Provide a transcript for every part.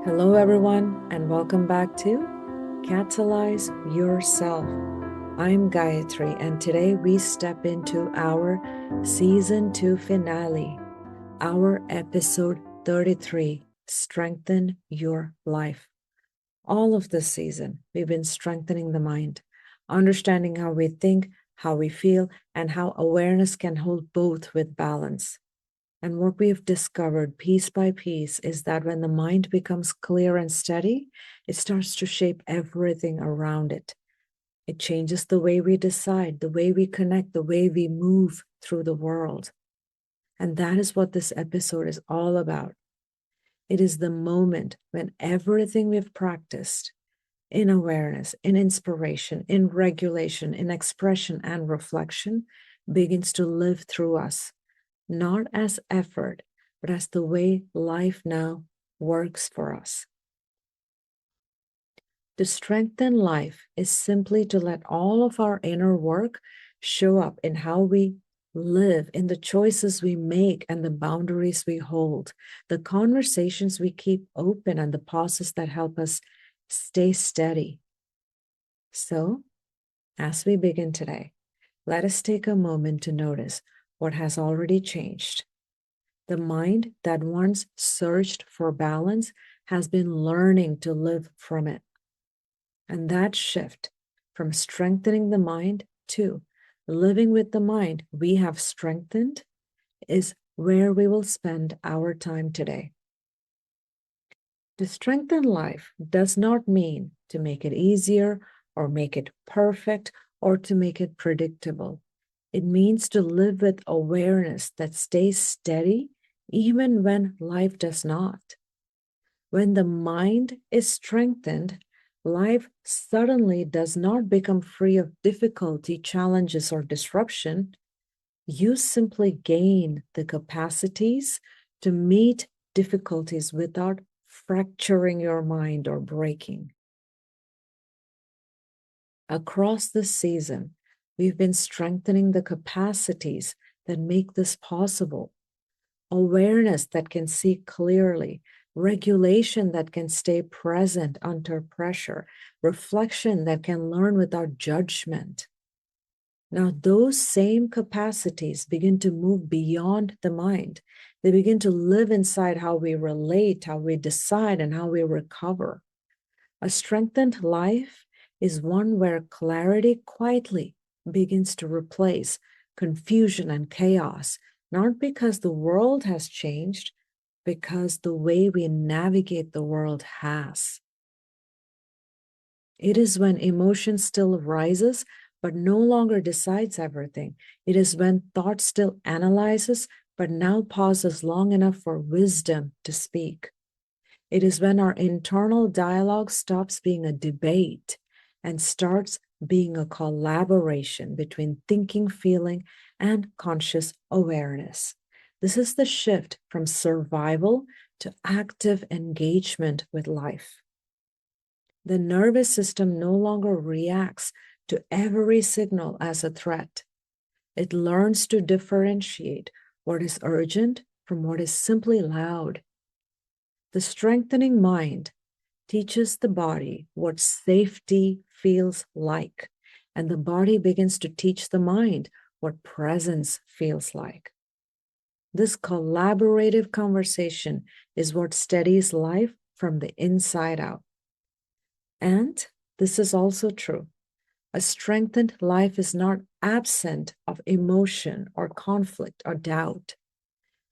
Hello, everyone, and welcome back to Catalyze Yourself. I'm Gayatri, and today we step into our Season 2 finale, our episode 33, Strengthen Your Life. All of this season, we've been strengthening the mind, understanding how we think, how we feel, and how awareness can hold both with balance. And what we've discovered piece by piece is that when the mind becomes clear and steady, it starts to shape everything around it. It changes the way we decide, the way we connect, the way we move through the world. And that is what this episode is all about. It is the moment when everything we've practiced in awareness, in inspiration, in regulation, in expression and reflection begins to live through us, not as effort, but as the way life now works for us. To strengthen life is simply to let all of our inner work show up in how we live, in the choices we make and the boundaries we hold, the conversations we keep open and the pauses that help us stay steady. So, as we begin today, let us take a moment to notice what has already changed. The mind that once searched for balance has been learning to live from it. And that shift from strengthening the mind to living with the mind we have strengthened is where we will spend our time today. To strengthen life does not mean to make it easier or make it perfect or to make it predictable. It means to live with awareness that stays steady even when life does not. When the mind is strengthened, life suddenly does not become free of difficulty, challenges, or disruption. You simply gain the capacities to meet difficulties without fracturing your mind or breaking. Across this season, we've been strengthening the capacities that make this possible. Awareness that can see clearly, regulation that can stay present under pressure, reflection that can learn without judgment. Now, those same capacities begin to move beyond the mind. They begin to live inside how we relate, how we decide, and how we recover. A strengthened life is one where clarity quietly begins to replace confusion and chaos, not because the world has changed, because the way we navigate the world has. It is when emotion still rises, but no longer decides everything. It is when thought still analyzes, but now pauses long enough for wisdom to speak. It is when our internal dialogue stops being a debate and starts being a collaboration between thinking, feeling, and conscious awareness. This is the shift from survival to active engagement with life. The nervous system no longer reacts to every signal as a threat. It learns to differentiate what is urgent from what is simply loud. The strengthening mind teaches the body what safety feels like, and the body begins to teach the mind what presence feels like. This collaborative conversation is what steadies life from the inside out. And this is also true. A strengthened life is not absent of emotion or conflict or doubt.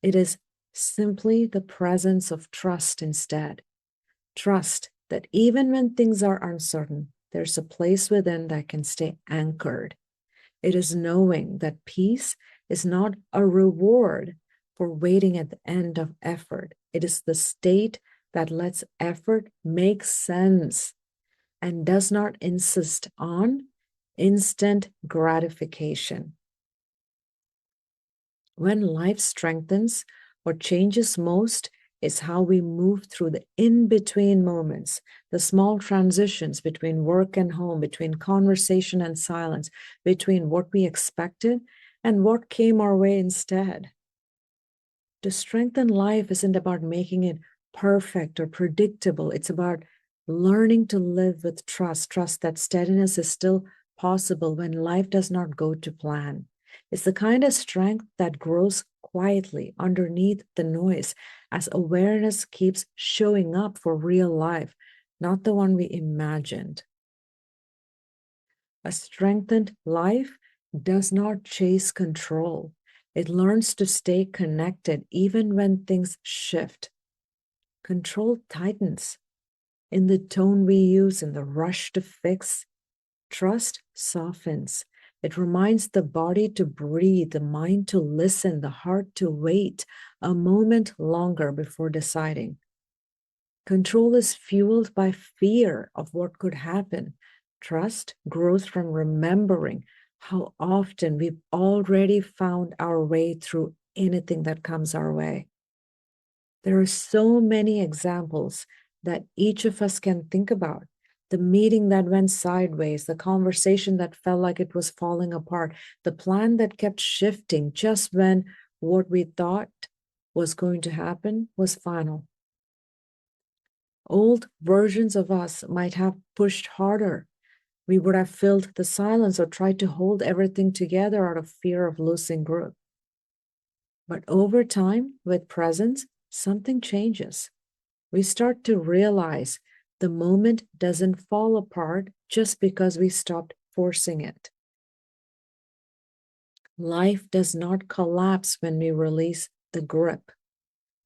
It is simply the presence of trust instead. Trust that even when things are uncertain, there's a place within that can stay anchored. It is knowing that peace is not a reward for waiting at the end of effort. It is the state that lets effort make sense and does not insist on instant gratification. When life strengthens, what changes most is how we move through the in-between moments, the small transitions between work and home, between conversation and silence, between what we expected and what came our way instead. To strengthen life isn't about making it perfect or predictable. It's about learning to live with trust that steadiness is still possible when life does not go to plan. It's the kind of strength that grows quietly underneath the noise as awareness keeps showing up for real life, not the one we imagined. A strengthened life does not chase control. It learns to stay connected even when things shift. Control tightens in the tone we use, in the rush to fix. Trust softens. It reminds the body to breathe, the mind to listen, the heart to wait a moment longer before deciding. Control is fueled by fear of what could happen. Trust grows from remembering how often we've already found our way through anything that comes our way. There are so many examples that each of us can think about. The meeting that went sideways, the conversation that felt like it was falling apart, the plan that kept shifting just when what we thought was going to happen was final. Old versions of us might have pushed harder. We would have filled the silence or tried to hold everything together out of fear of losing grip. But over time, with presence, something changes. We start to realize the moment doesn't fall apart just because we stopped forcing it. Life does not collapse when we release the grip.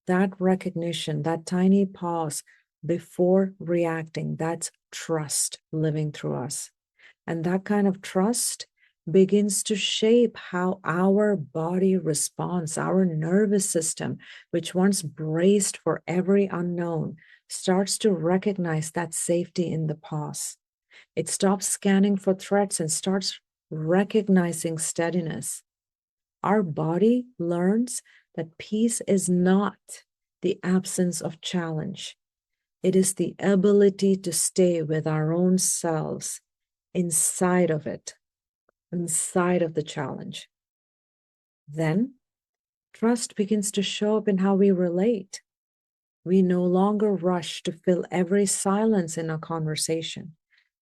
That recognition, that tiny pause before reacting, that's trust living through us. And that kind of trust begins to shape how our body responds. Our nervous system, which once braced for every unknown, starts to recognize that safety in the pause. It stops scanning for threats and starts recognizing steadiness. Our body learns that peace is not the absence of challenge. It is the ability to stay with our own selves inside of it, inside of the challenge. Then trust begins to show up in how we relate. We no longer rush to fill every silence in a conversation.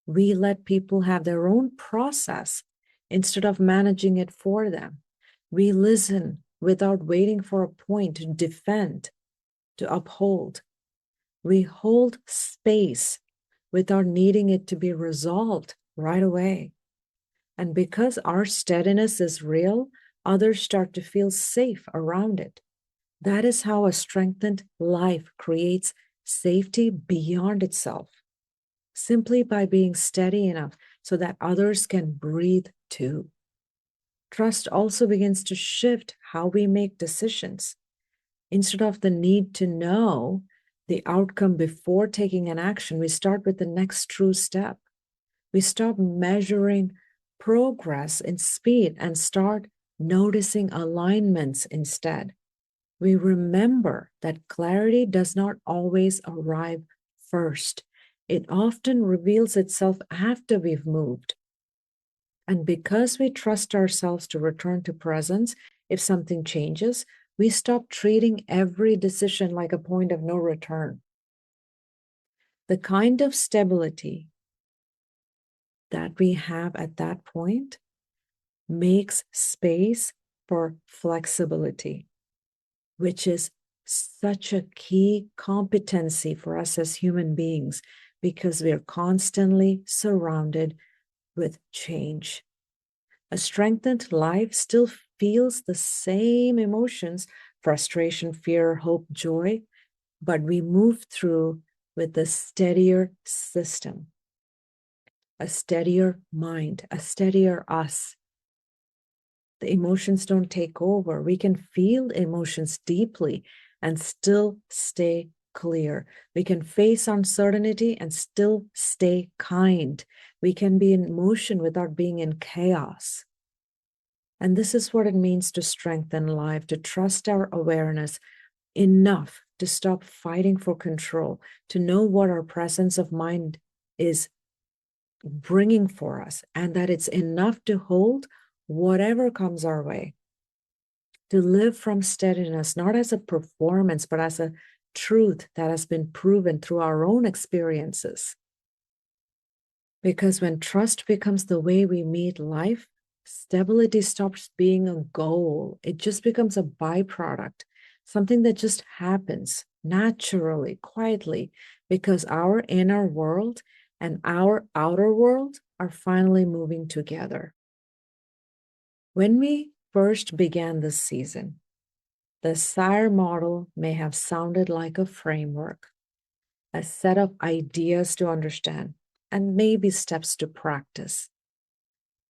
We let people have their own process instead of managing it for them. We listen without waiting for a point to defend, to uphold. We hold space without needing it to be resolved right away. And because our steadiness is real, others start to feel safe around it. That is how a strengthened life creates safety beyond itself, simply by being steady enough so that others can breathe too. Trust also begins to shift how we make decisions. Instead of the need to know the outcome before taking an action, we start with the next true step. We stop measuring progress in speed and start noticing alignments instead. We remember that clarity does not always arrive first. It often reveals itself after we've moved. And because we trust ourselves to return to presence, if something changes, we stop treating every decision like a point of no return. The kind of stability that we have at that point makes space for flexibility, which is such a key competency for us as human beings because we are constantly surrounded with change. A strengthened life still feels the same emotions: frustration, fear, hope, joy, but we move through with a steadier system, a steadier mind, a steadier us. The emotions don't take over. We can feel emotions deeply and still stay clear. We can face uncertainty and still stay kind. We can be in motion without being in chaos. And this is what it means to strengthen life, to trust our awareness enough to stop fighting for control, to know what our presence of mind is bringing for us, and that it's enough to hold whatever comes our way. To live from steadiness, not as a performance, but as a truth that has been proven through our own experiences. Because when trust becomes the way we meet life, stability stops being a goal. It just becomes a byproduct, something that just happens naturally, quietly, because our inner world and our outer world are finally moving together. When we first began this season, the SIRE model may have sounded like a framework, a set of ideas to understand, and maybe steps to practice.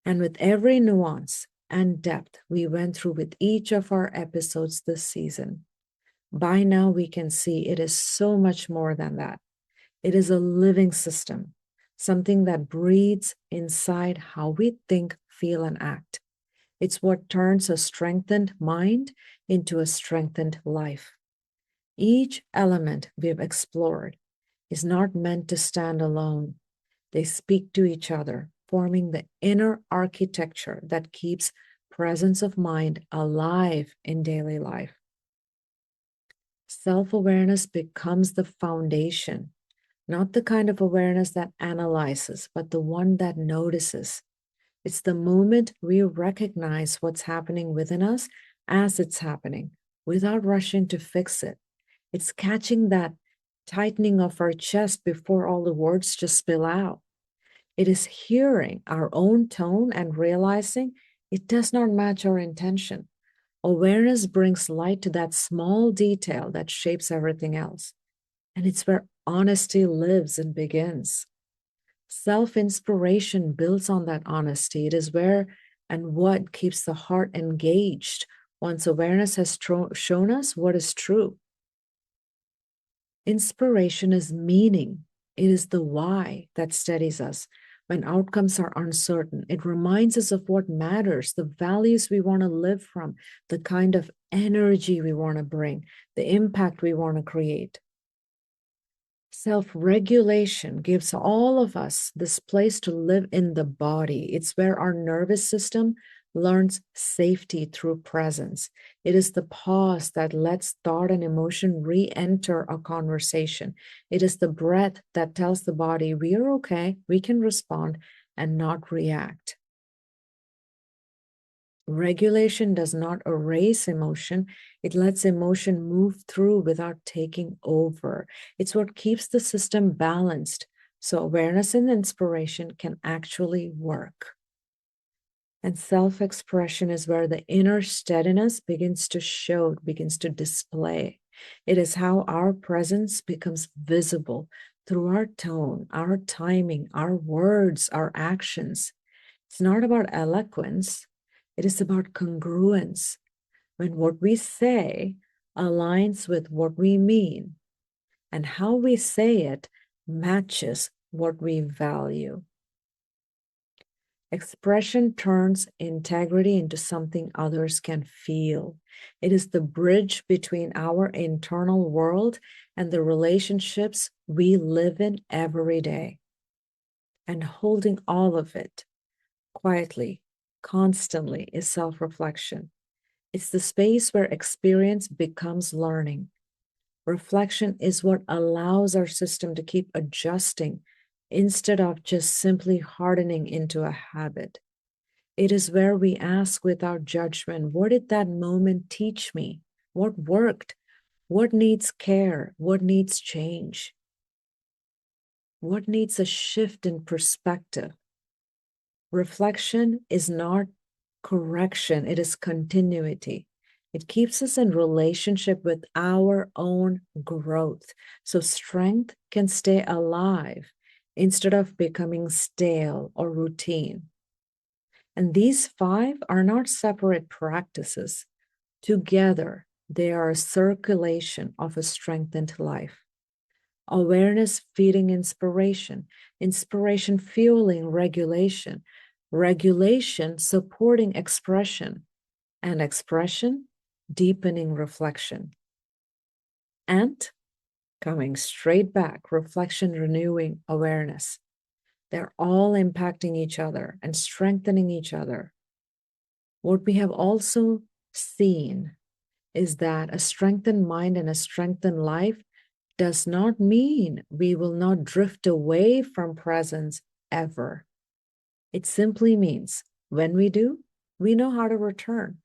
And with every nuance and depth we went through with each of our episodes this season, by now we can see it is so much more than that. It is a living system, something that breathes inside how we think, feel, and act. It's what turns a strengthened mind into a strengthened life. Each element we've explored is not meant to stand alone. They speak to each other, forming the inner architecture that keeps presence of mind alive in daily life. Self-awareness becomes the foundation, not the kind of awareness that analyzes, but the one that notices. It's the moment we recognize what's happening within us as it's happening, without rushing to fix it. It's catching that tightening of our chest before all the words just spill out. It is hearing our own tone and realizing it does not match our intention. Awareness brings light to that small detail that shapes everything else. And it's where honesty lives and begins. Self-inspiration builds on that honesty. It is where and what keeps the heart engaged once awareness has shown us what is true. Inspiration is meaning. It is the why that steadies us. When outcomes are uncertain, it reminds us of what matters, the values we want to live from, the kind of energy we want to bring, the impact we want to create. Self-regulation gives all of us this place to live in the body. It's where our nervous system learns safety through presence. It is the pause that lets thought and emotion re-enter a conversation. It is the breath that tells the body we are okay, we can respond and not react. Regulation does not erase emotion. It lets emotion move through without taking over. It's what keeps the system balanced, so awareness and inspiration can actually work. And self-expression is where the inner steadiness begins to show, begins to display. It is how our presence becomes visible through our tone, our timing, our words, our actions. It's not about eloquence. It is about congruence. When what we say aligns with what we mean, and how we say it matches what we value. Expression turns integrity into something others can feel. It is the bridge between our internal world and the relationships we live in every day. And holding all of it quietly, constantly, is self-reflection. It's the space where experience becomes learning. Reflection is what allows our system to keep adjusting instead of just simply hardening into a habit. It is where we ask without judgment, what did that moment teach me? What worked? What needs care? What needs change? What needs a shift in perspective? Reflection is not correction, it is continuity. It keeps us in relationship with our own growth, so strength can stay alive instead of becoming stale or routine. And these 5 are not separate practices. Together, they are a circulation of a strengthened life. Awareness feeding inspiration, inspiration fueling regulation, regulation supporting expression, and expression deepening reflection. And coming straight back, reflection renewing awareness. They're all impacting each other and strengthening each other. What we have also seen is that a strengthened mind and a strengthened life does not mean we will not drift away from presence ever. It simply means when we do, we know how to return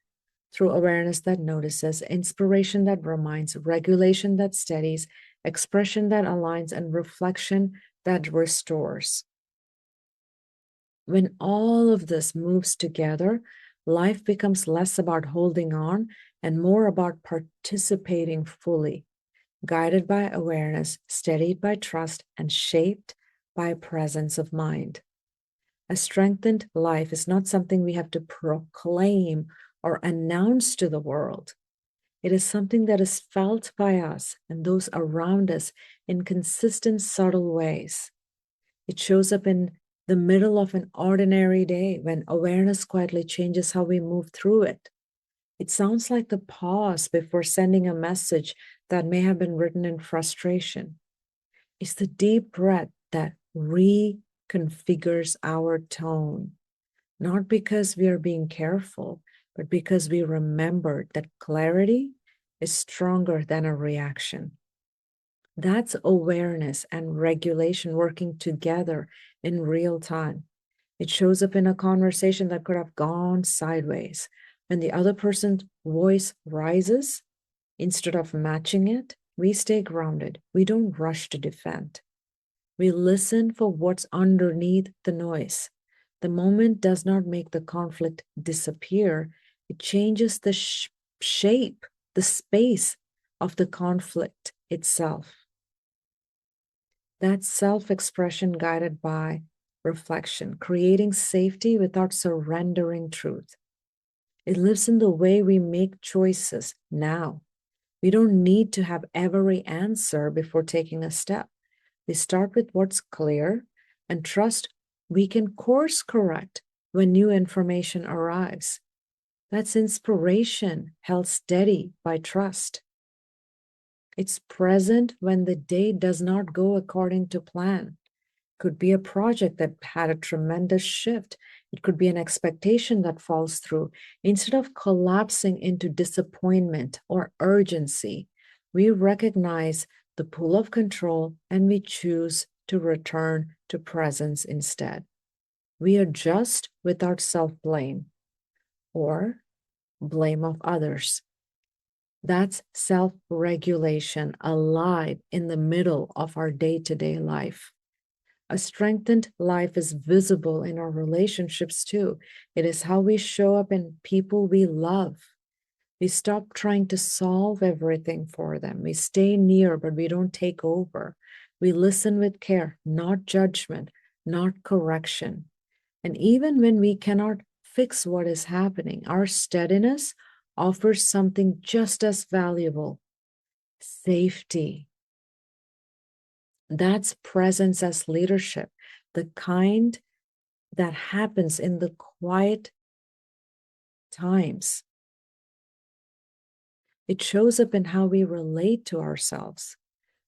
through awareness that notices, inspiration that reminds, regulation that steadies, expression that aligns, and reflection that restores. When all of this moves together, life becomes less about holding on and more about participating fully, guided by awareness, steadied by trust, and shaped by presence of mind. A strengthened life is not something we have to proclaim or announce to the world. It is something that is felt by us and those around us in consistent, subtle ways. It shows up in the middle of an ordinary day when awareness quietly changes how we move through it. It sounds like the pause before sending a message that may have been written in frustration. It's the deep breath that reconfigures our tone, not because we are being careful, but because we remembered that clarity is stronger than a reaction. That's awareness and regulation working together in real time. It shows up in a conversation that could have gone sideways. When the other person's voice rises, instead of matching it, we stay grounded. We don't rush to defend. We listen for what's underneath the noise. The moment does not make the conflict disappear. It changes the shape, the space of the conflict itself. That's self-expression guided by reflection, creating safety without surrendering truth. It lives in the way we make choices now. We don't need to have every answer before taking a step. We start with what's clear and trust we can course correct when new information arrives. That's inspiration held steady by trust. It's present when the day does not go according to plan. It could be a project that had a tremendous shift. It could be an expectation that falls through. Instead of collapsing into disappointment or urgency, we recognize the pull of control and we choose to return to presence instead. We adjust without self-blame or blame of others. That's self-regulation alive in the middle of our day-to-day life. A strengthened life is visible in our relationships too. It is how we show up in people we love. We stop trying to solve everything for them. We stay near, but we don't take over. We listen with care, not judgment, not correction. And even when we cannot fix what is happening, our steadiness offers something just as valuable: safety. That's presence as leadership, the kind that happens in the quiet times. It shows up in how we relate to ourselves.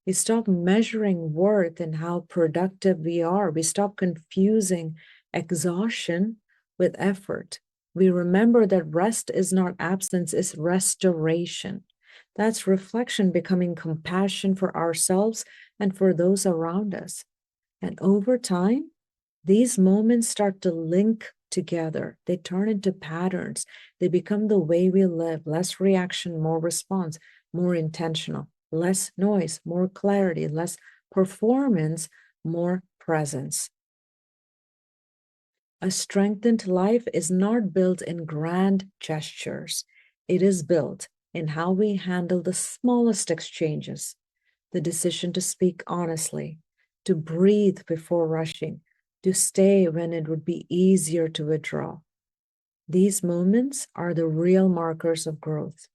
We stop measuring worth in how productive we are. We stop confusing exhaustion with effort. We remember that rest is not absence, it's restoration. That's reflection becoming compassion for ourselves and for those around us. And over time, these moments start to link together. They turn into patterns. They become the way we live: less reaction, more response, more intentional, less noise, more clarity, less performance, more presence. A strengthened life is not built in grand gestures. It is built in how we handle the smallest exchanges, the decision to speak honestly, to breathe before rushing, to stay when it would be easier to withdraw. These moments are the real markers of growth.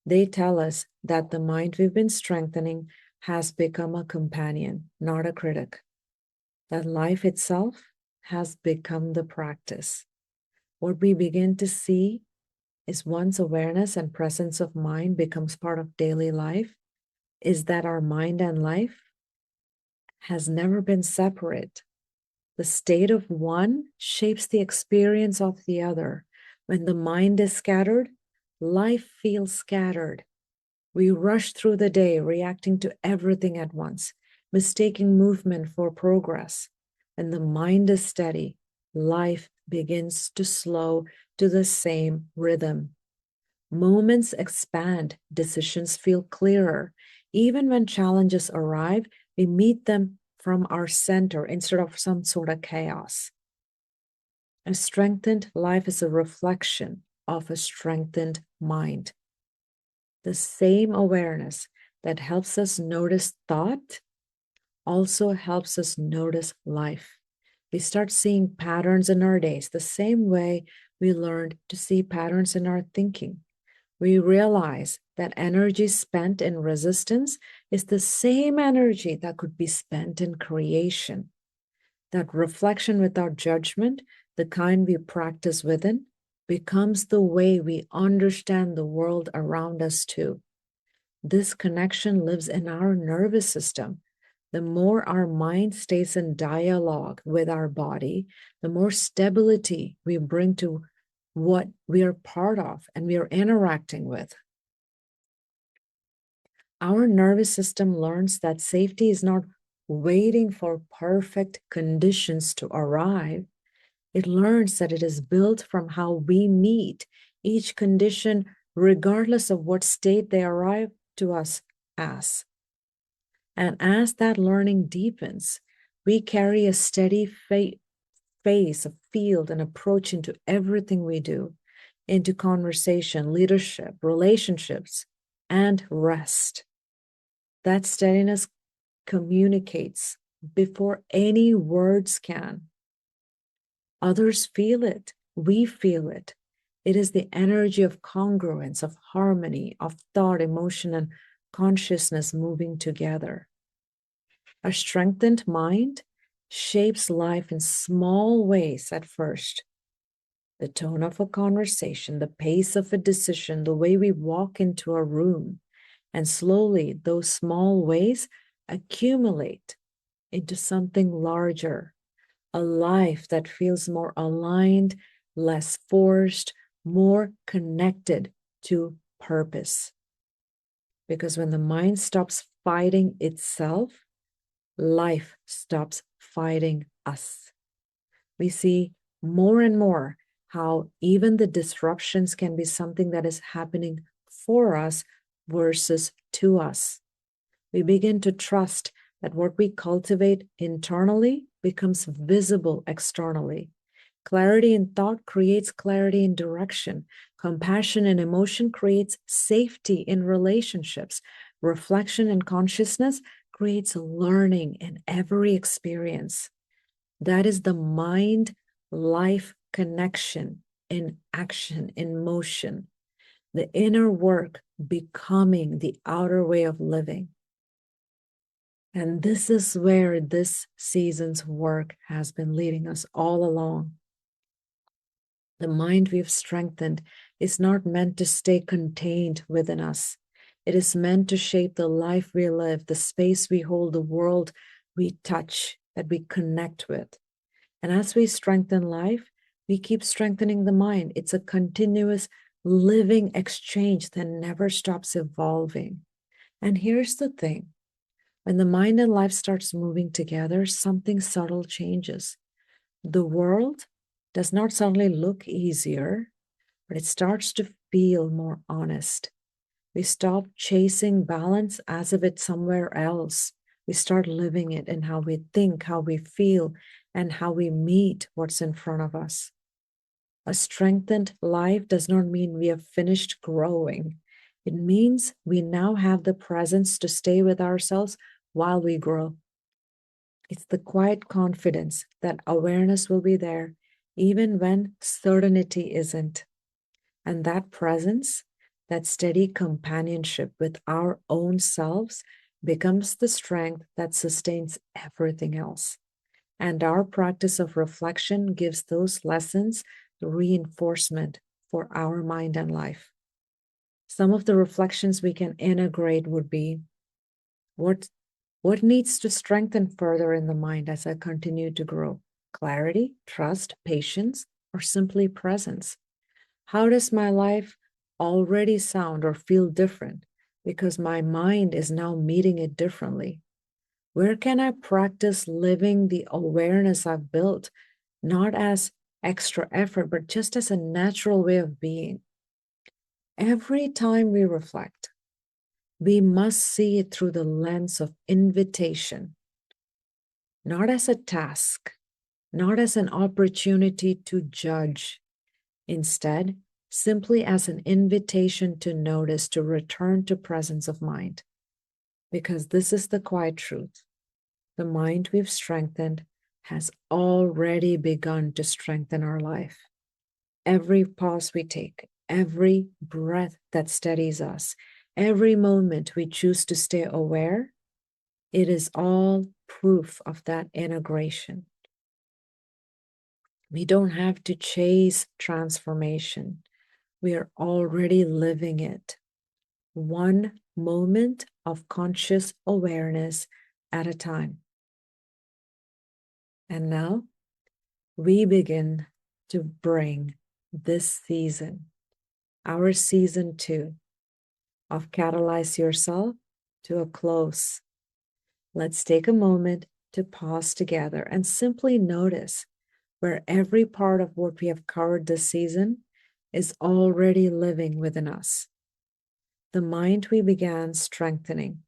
They tell us that the mind we've been strengthening has become a companion, not a critic. That life itself has become the practice. What we begin to see is, once awareness and presence of mind becomes part of daily life, is that our mind and life has never been separate. The state of one shapes the experience of the other. When the mind is scattered, life feels scattered. We rush through the day, reacting to everything at once, mistaking movement for progress. When the mind is steady, life begins to slow to the same rhythm. Moments expand, decisions feel clearer. Even when challenges arrive, we meet them from our center instead of some sort of chaos. A strengthened life is a reflection of a strengthened mind. The same awareness that helps us notice thought also helps us notice life. We start seeing patterns in our days the same way we learned to see patterns in our thinking. We realize that energy spent in resistance is the same energy that could be spent in creation. That reflection without judgment, the kind we practice within, becomes the way we understand the world around us too. This connection lives in our nervous system. The more our mind stays in dialogue with our body, the more stability we bring to what we are part of and we are interacting with. Our nervous system learns that safety is not waiting for perfect conditions to arrive. It learns that it is built from how we meet each condition, regardless of what state they arrive to us as. And as that learning deepens, we carry a steady face, a field, and approach into everything we do, into conversation, leadership, relationships, and rest. That steadiness communicates before any words can. Others feel it. We feel it. It is the energy of congruence, of harmony, of thought, emotion, and consciousness moving together. A strengthened mind shapes life in small ways at first. The tone of a conversation, the pace of a decision, the way we walk into a room, and slowly those small ways accumulate into something larger, a life that feels more aligned, less forced, more connected to purpose. Because when the mind stops fighting itself, life stops fighting us. We see more and more how even the disruptions can be something that is happening for us versus to us. We begin to trust that what we cultivate internally becomes visible externally. Clarity in thought creates clarity in direction. Compassion and emotion creates safety in relationships. Reflection and consciousness creates learning in every experience. That is the mind-life connection in action, in motion. The inner work becoming the outer way of living. And this is where this season's work has been leading us all along. The mind we've strengthened is not meant to stay contained within us. It is meant to shape the life we live, the space we hold, the world we touch, that we connect with. And as we strengthen life, we keep strengthening the mind. It's a continuous living exchange that never stops evolving. And here's the thing. When the mind and life starts moving together, something subtle changes. The world does not suddenly look easier, but it starts to feel more honest. We stop chasing balance as if it's somewhere else. We start living it in how we think, how we feel, and how we meet what's in front of us. A strengthened life does not mean we have finished growing. It means we now have the presence to stay with ourselves while we grow. It's the quiet confidence that awareness will be there even when certainty isn't. And that presence, that steady companionship with our own selves becomes the strength that sustains everything else. And our practice of reflection gives those lessons the reinforcement for our mind and life. Some of the reflections we can integrate would be, what needs to strengthen further in the mind as I continue to grow? Clarity, trust, patience, or simply presence? How does my life already sound or feel different because my mind is now meeting it differently? Where can I practice living the awareness I've built, not as extra effort, but just as a natural way of being? Every time we reflect, we must see it through the lens of invitation, not as a task, not as an opportunity to judge. Instead, simply as an invitation to notice, to return to presence of mind. Because this is the quiet truth. The mind we've strengthened has already begun to strengthen our life. Every pause we take, every breath that steadies us, every moment we choose to stay aware, it is all proof of that integration. We don't have to chase transformation. We are already living it, one moment of conscious awareness at a time. And now we begin to bring this season, our season 2 of Catalyze Yourself, to a close. Let's take a moment to pause together and simply notice where every part of what we have covered this season is already living within us. The mind we began strengthening,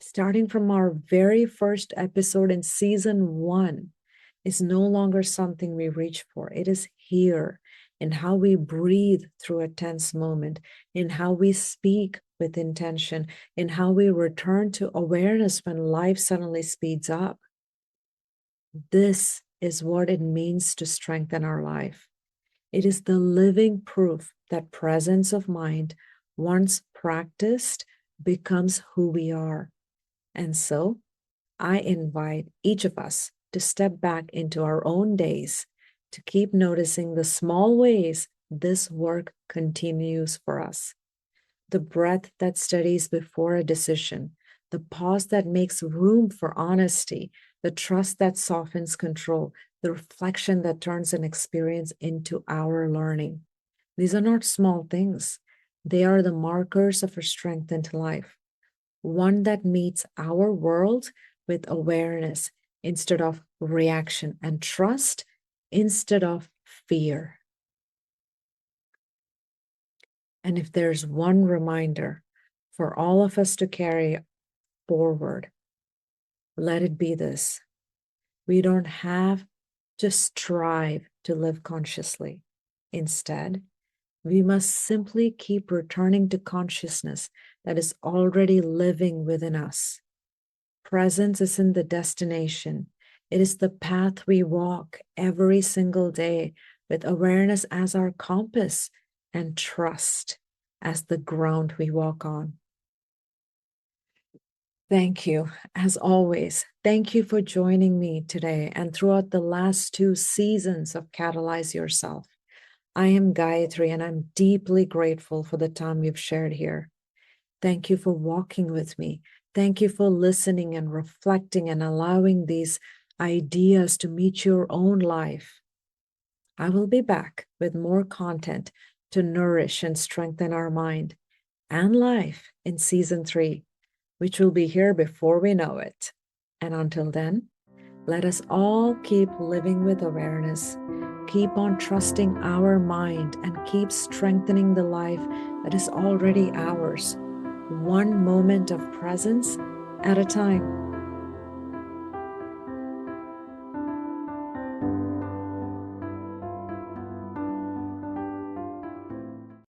starting from our very first episode in season 1, is no longer something we reach for. It is here in how we breathe through a tense moment, in how we speak with intention, in how we return to awareness when life suddenly speeds up. This is what it means to strengthen our life. It is the living proof that presence of mind, once practiced, becomes who we are. And so I invite each of us to step back into our own days, to keep noticing the small ways this work continues for us. The breath that steadies before a decision, the pause that makes room for honesty, the trust that softens control, the reflection that turns an experience into our learning. These are not small things. They are the markers of a strengthened life, one that meets our world with awareness instead of reaction, and trust instead of fear. And if there's one reminder for all of us to carry forward, let it be this: we don't have to strive to live consciously. Instead, we must simply keep returning to consciousness that is already living within us. Presence isn't the destination. It is the path we walk every single day, with awareness as our compass and trust as the ground we walk on. Thank you. As always, thank you for joining me today and throughout the last 2 seasons of Catalyze Yourself. I am Gayatri, and I'm deeply grateful for the time you've shared here. Thank you for walking with me. Thank you for listening and reflecting and allowing these ideas to meet your own life. I will be back with more content to nourish and strengthen our mind and life in season 3, which will be here before we know it. And until then, let us all keep living with awareness, keep on trusting our mind, and keep strengthening the life that is already ours, one moment of presence at a time.